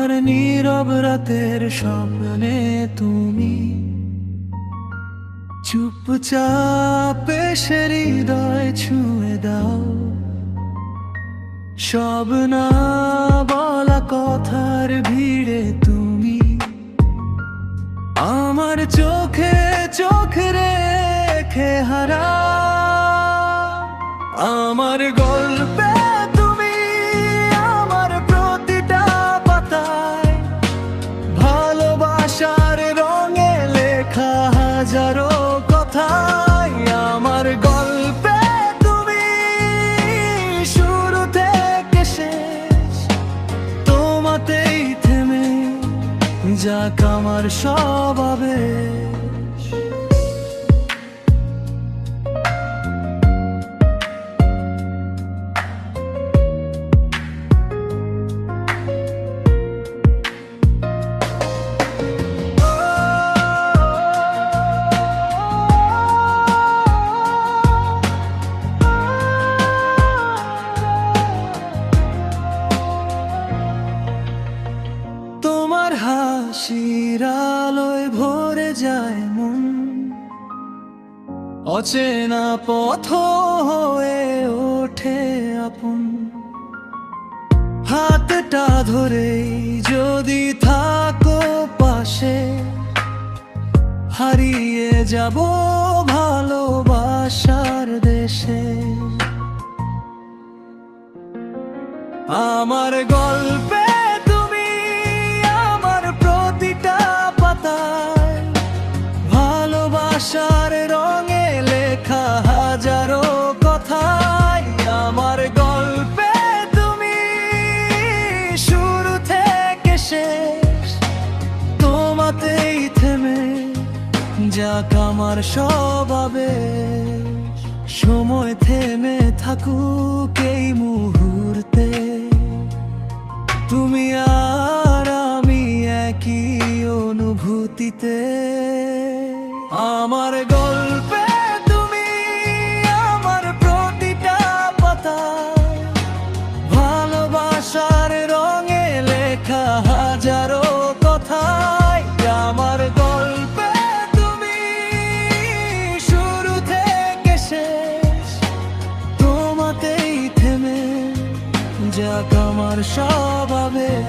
আমার নীরব রাতের স্বপ্নে তুমি চুপচাপ এসে হৃদয় ছুঁয়ে দাও। সব না বলা কথার ভিড়ে তুমি আমার চোখে চোখ রেখে হারাও। আমার গল্পে তুমি আমার প্রতিটা পাতায় ভালোবাসার রঙে লেখা হাজারো কথায়। আমার গল্পে তুমি শুরু থেকে শেষ, তোমাতেই থেমে যাক আমার সব আবেশ। তোমার হাসির আলোয় ভরে যায় মন, অচেনা পথ হয়ে ওঠে আপন। হাতটা ধরেই যদি থাকো পাশে, হারিয়ে যাব ভালোবাসার দেশে। আমার গল্পে তুমি আমার প্রতিটা পাতায় ভালোবাসার রঙে লেখা হাজারো কথায়। আমার গল্পে তুমি শুরু থেকে শেষ, তোমাতেই থেমে যাক আমার সব আবেশ। সময় থেমে থাকুক এই মুহূর্তে, তুমি আর আমি একই অনুভূতিতে। আমার গল্পে তুমি আমার প্রতিটা পাতায় ভালোবাসার রঙে লেখা হাজারো কথায়। আমার গল্পে তুমি শুরু থেকে শেষ, তোমাতেই থেমে যাক আমার সব আবেশ।